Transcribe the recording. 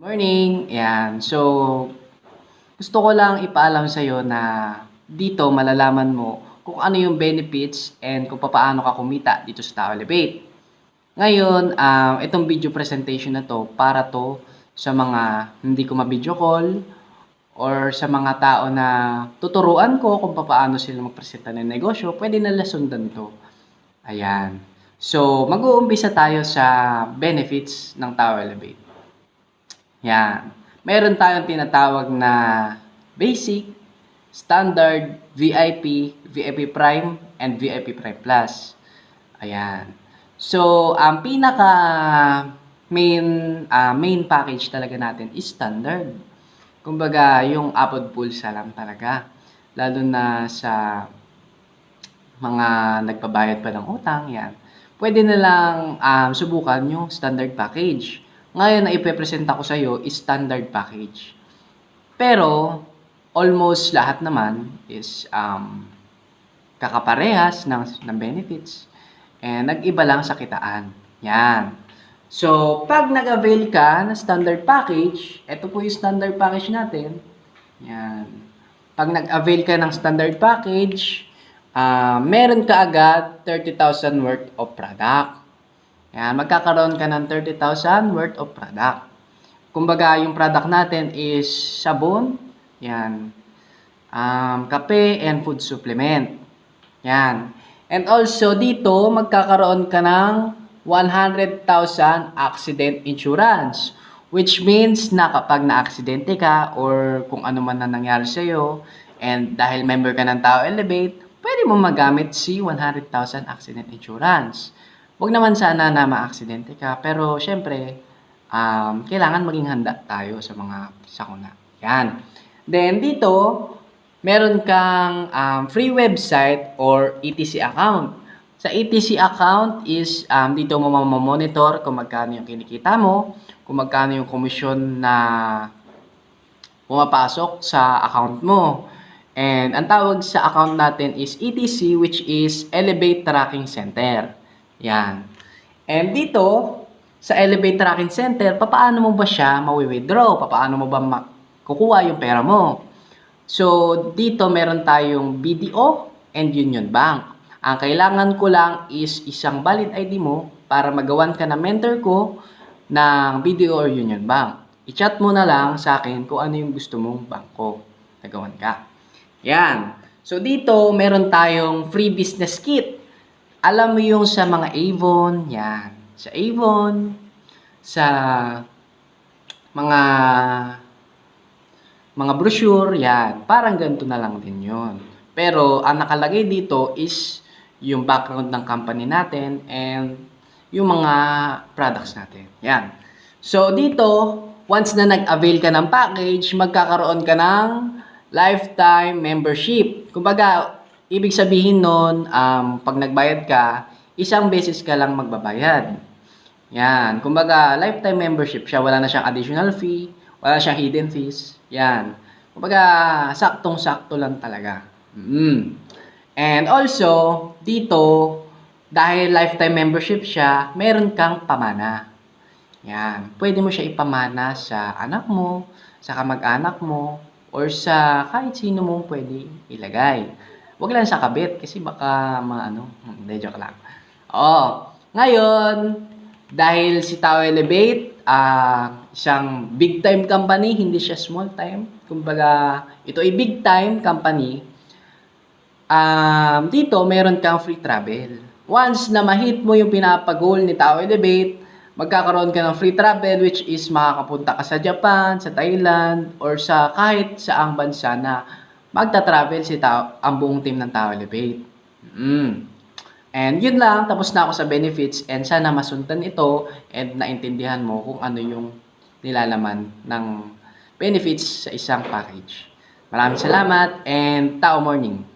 Morning, yan. So, gusto ko lang ipaalam sa'yo na dito malalaman mo kung ano yung benefits and kung paano ka kumita dito sa Tao Elevate. Ngayon, itong video presentation na 'to para 'to sa mga hindi ko ma-video call or sa mga tao na tuturuan ko kung paano sila magpresenta ng negosyo, pwede nila sundan 'to. Ayan. So, mag-uumpisa tayo sa benefits ng Tao Elevate. Yan. Meron tayong tinatawag na basic, standard, VIP, VIP Prime, and VIP Prime Plus. Ayan. So, ang pinaka main package talaga natin is standard. Kumbaga, yung Apod Pulsa lang talaga. Lalo na sa mga nagpabayad pa ng utang, yan. Pwede na lang subukan yung standard package. Ngayon na ipepresenta ko sa iyo is standard package. Pero almost lahat naman is kakaparehas ng benefits and nag-iba lang sa kitaan. Yan. So, pag nag-avail ka ng standard package, ito po yung standard package natin. Yan. Pag nag-avail ka ng standard package, meron ka agad 30,000 worth of product. Yan, magkakaroon ka ng 30,000 worth of product. Kumbaga, yung product natin is sabon, yan, kape, and food supplement. Yan. And also, dito, magkakaroon ka ng 100,000 accident insurance. Which means na kapag na-aksidente ka or kung ano man na nangyari sa'yo, and dahil member ka ng Tao Elevate, pwede mo magamit si 100,000 accident insurance. Huwag naman sana na ma-aksidente ka, pero syempre, kailangan maging handa tayo sa mga sakuna. Yan. Then, dito, meron kang free website or ETC account. Sa ETC account is, dito mo mamamonitor kung magkano yung kinikita mo, kung magkano yung komisyon na pumapasok sa account mo. And ang tawag sa account natin is ETC, which is Elevate Tracking Center. Yan. And dito, sa Elevate Tracking Center, paano mo ba siya mawi-withdraw? Paano mo ba makukuha yung pera mo? So, dito meron tayong BDO and Union Bank. Ang kailangan ko lang is isang valid ID mo para magawan ka na mentor ko ng BDO or Union Bank. I-chat mo na lang sa akin kung ano yung gusto mong bangko. Nagawan ka. Yan. So, dito meron tayong free business kit. Alam mo yung sa mga Avon, yan. Sa Avon, sa mga brochure, yan. Parang ganito na lang din yun. Pero ang nakalagay dito is yung background ng company natin and yung mga products natin. Yan. So dito, once na nag-avail ka ng package, magkakaroon ka ng lifetime membership. Kumbaga, ibig sabihin nun, pag nagbayad ka, isang beses ka lang magbabayad. Yan. Kumbaga, lifetime membership siya. Wala na siyang additional fee. Wala na siyang hidden fees. Yan. Kumbaga, saktong-sakto lang talaga. And also, dito, dahil lifetime membership siya, meron kang pamana. Yan. Pwede mo siya ipamana sa anak mo, sa kamag-anak mo, or sa kahit sino mong pwede ilagay. Huwag lang sa kabit kasi baka hindi, joke lang. Ngayon, dahil si Tao Elevate, isang big time company, hindi siya small time. Kumbaga, ito ay big time company. Dito, meron kang free travel. Once na ma-hit mo yung pinapag-goal ni Tao Elevate, magkakaroon ka ng free travel which is makakapunta ka sa Japan, sa Thailand, or sa kahit saang bansa na magta-travel ang buong team ng Tao Elevate. And yun lang, tapos na ako sa benefits and sana masundan ito and naintindihan mo kung ano yung nilalaman ng benefits sa isang package. Maraming salamat and Tao Morning!